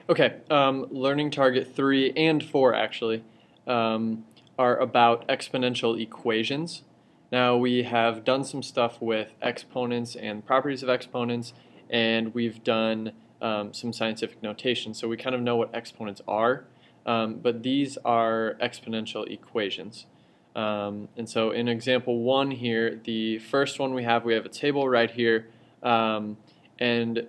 Okay, learning target 3 and 4 actually are about exponential equations. Now we have done some stuff with exponents and properties of exponents, and we've done some scientific notation, so we kind of know what exponents are, but these are exponential equations. And so in example 1 here, the first one we have a table right here, and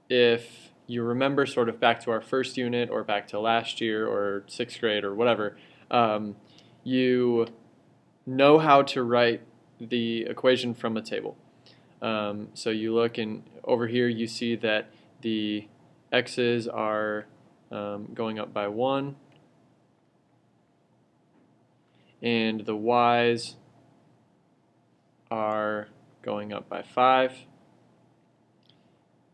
if you remember sort of back to our first unit or back to last year or 6th grade or whatever, you know how to write the equation from a table. So you look and over here you see that the x's are going up by 1 and the y's are going up by 5.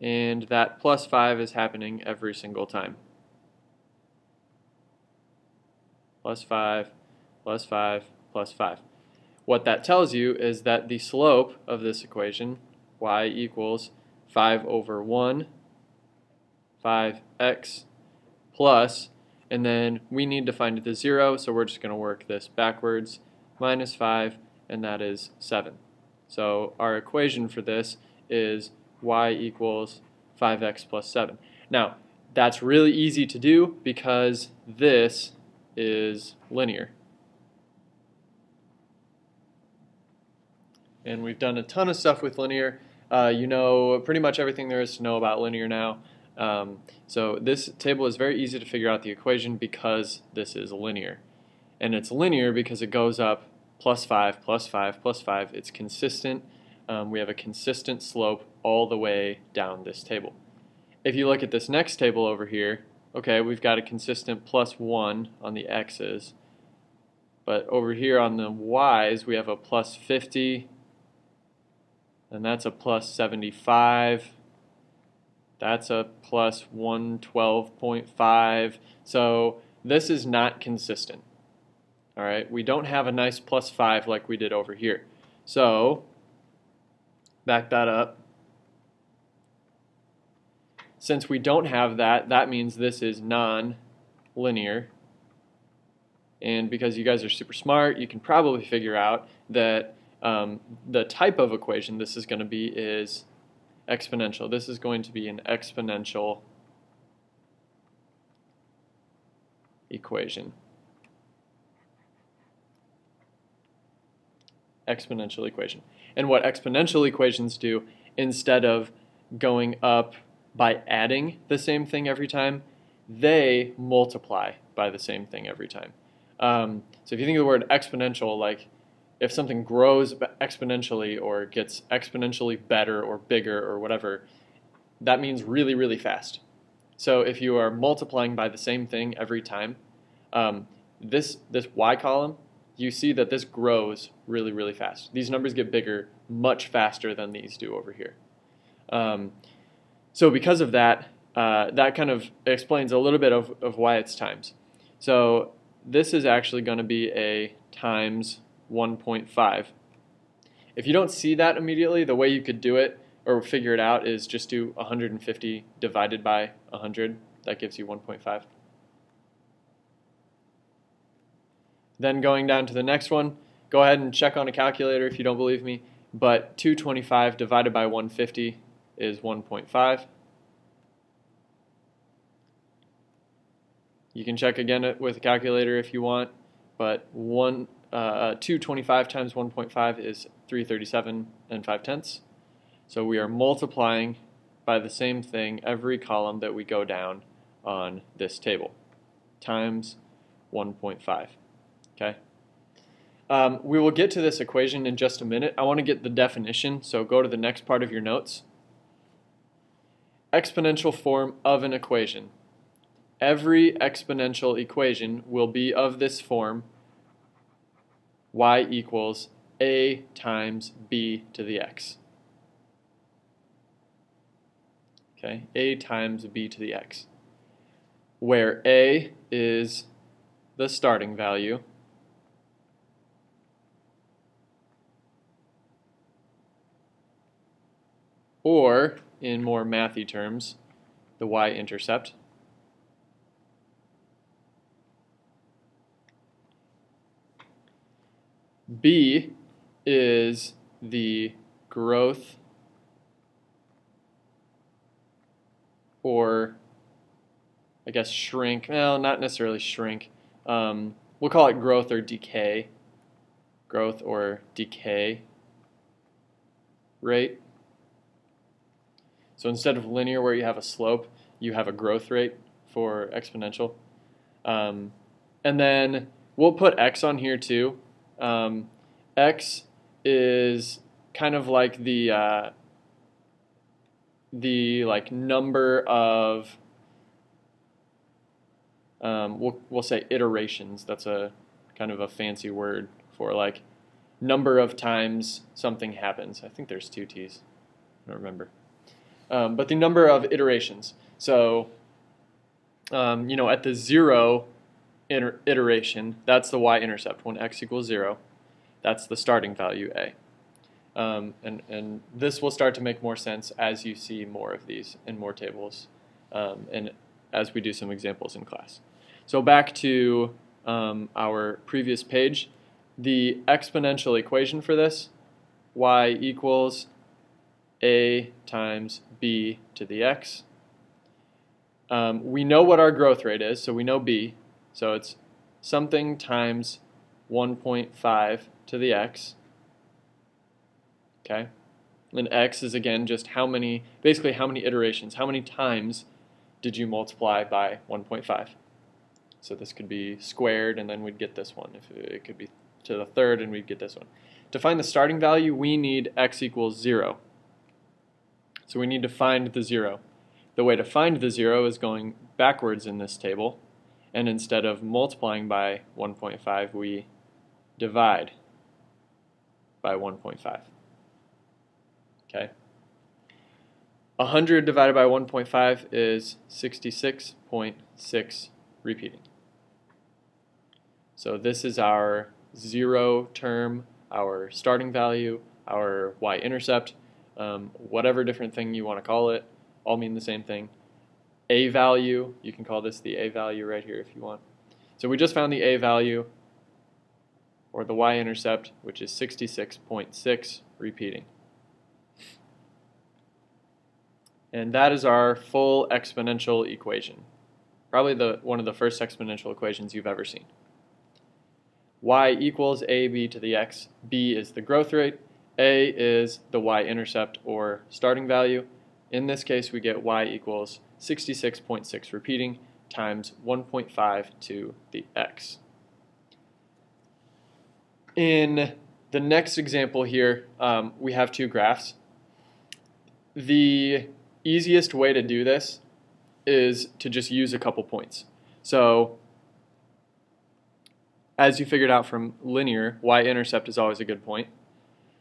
And that plus 5 is happening every single time. Plus 5, plus 5, plus 5. What that tells you is that the slope of this equation, y equals 5 over 1, 5x plus, and then we need to find the 0, so we're just going to work this backwards, minus 5, and that is 7. So our equation for this is y equals 5x plus 7. Now, that's really easy to do because this is linear. And we've done a ton of stuff with linear. You know pretty much everything there is to know about linear now. So this table is very easy to figure out the equation because this is linear. And it's linear because it goes up plus 5, plus 5, plus 5. It's consistent. We have a consistent slope all the way down this table. If you look at this next table over here, okay, we've got a consistent plus 1 on the x's, but over here on the y's we have a plus 50, and that's a plus 75, that's a plus 112.5, so this is not consistent. Alright, we don't have a nice plus 5 like we did over here. So back that up. Since we don't have that, that means this is non-linear. And because you guys are super smart, you can probably figure out that the type of equation this is going to be is exponential. This is going to be an exponential equation. Exponential equation. And what exponential equations do, instead of going up by adding the same thing every time, they multiply by the same thing every time. So if you think of the word exponential, like if something grows exponentially or gets exponentially better or bigger or whatever, that means really, really fast. So if you are multiplying by the same thing every time, this y column, you see that this grows really, really fast. These numbers get bigger much faster than these do over here. So because of that, that kind of explains a little bit of why it's times. So this is actually going to be a times 1.5. If you don't see that immediately, the way you could do it or figure it out is just do 150 divided by 100. That gives you 1.5. Then going down to the next one, go ahead and check on a calculator if you don't believe me, but 225 divided by 150 is 1.5. You can check again with a calculator if you want, but 225 times 1.5 is 337 and 5/10. So we are multiplying by the same thing every column that we go down on this table, times 1.5. Okay. We will get to this equation in just a minute. I want to get the definition, so go to the next part of your notes. Exponential form of an equation. Every exponential equation will be of this form, y equals a times b to the x. Okay, a times b to the x, where a is the starting value, or in more mathy terms, the y-intercept. B is the growth or I guess shrink, well, not necessarily shrink. We'll call it growth or decay rate. So instead of linear where you have a slope, you have a growth rate for exponential. And then we'll put x on here too. X is kind of like the like number of we'll say iterations. That's a kind of a fancy word for like number of times something happens. I think there's two T's. I don't remember. But the number of iterations. So you know, at the 0 iteration, that's the y-intercept. When x equals 0, that's the starting value a. And this will start to make more sense as you see more of these in more tables and as we do some examples in class. So back to our previous page, the exponential equation for this, y equals a times b to the x. We know what our growth rate is, so we know b. So it's something times 1.5 to the x. Okay, and x is again just how many, basically how many iterations, how many times did you multiply by 1.5. So this could be squared and then we'd get this one. If it could be to the third and we'd get this one. To find the starting value, we need x equals 0. So we need to find the 0. The way to find the 0 is going backwards in this table, and instead of multiplying by 1.5, we divide by 1.5. Okay. 100 divided by 1.5 is 66.6 repeating. So this is our 0 term, our starting value, our y-intercept, whatever different thing you want to call it, all mean the same thing. A value, you can call this the A value right here if you want. So we just found the A value, or the y-intercept, which is 66.6 repeating. And that is our full exponential equation. Probably one of the first exponential equations you've ever seen. Y equals AB to the x. B is the growth rate. A is the y-intercept or starting value. In this case, we get y equals 66.6 repeating times 1.5 to the x. In the next example here, we have two graphs. The easiest way to do this is to just use a couple points. So as you figured out from linear, y-intercept is always a good point.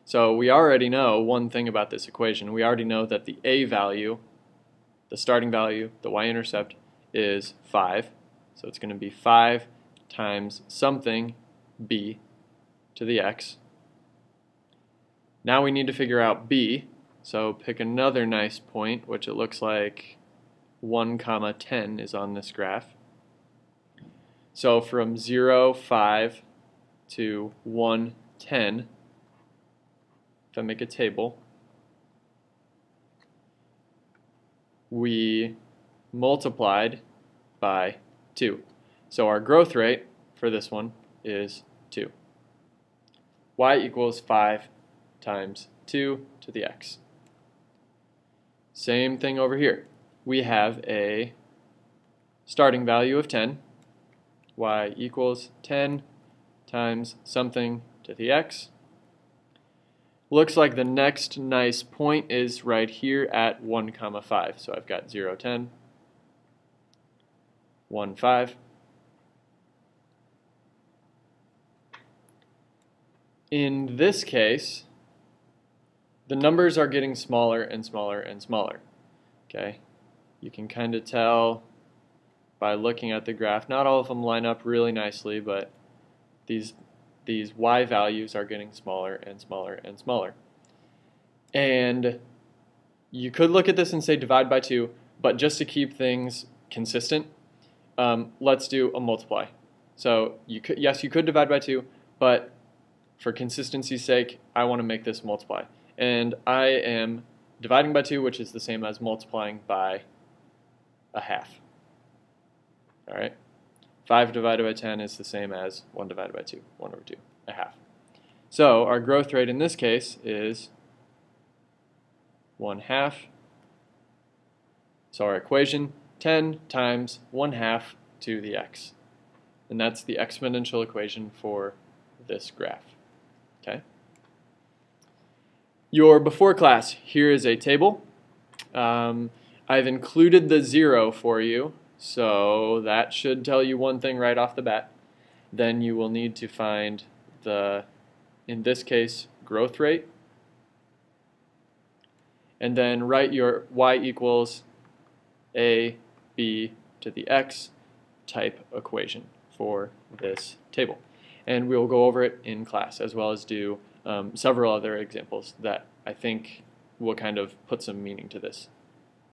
So we already know one thing about this equation. We already know that the A value, the starting value, the y-intercept is 5. So it's going to be 5 times something b to the x. Now we need to figure out b. So pick another nice point, which it looks like 1, 10 is on this graph. So from 0, 5 to 1, 10, if I make a table, we multiplied by 2. So our growth rate for this one is 2. Y equals 5 times 2 to the x. Same thing over here. We have a starting value of 10. Y equals 10 times something to the x. Looks like the next nice point is right here at 1, 5. So I've got 0, 10, 1, 5. In this case, the numbers are getting smaller and smaller and smaller. Okay, you can kind of tell by looking at the graph. Not all of them line up really nicely, but these y values are getting smaller and smaller and smaller. And you could look at this and say divide by 2, but just to keep things consistent, let's do a multiply. So yes, you could divide by 2, but for consistency's sake, I want to make this multiply. And I am dividing by 2, which is the same as multiplying by a half. All right? 5 divided by 10 is the same as 1 divided by 2, 1 over 2, a half. So our growth rate in this case is 1/2. So our equation, 10 times 1/2 to the x. And that's the exponential equation for this graph. Okay? Your before class, here is a table. I've included the 0 for you, so that should tell you one thing right off the bat. Then you will need to find the, in this case, growth rate. And then write your y equals a b to the x type equation for this table. And we'll go over it in class, as well as do several other examples that I think will kind of put some meaning to this.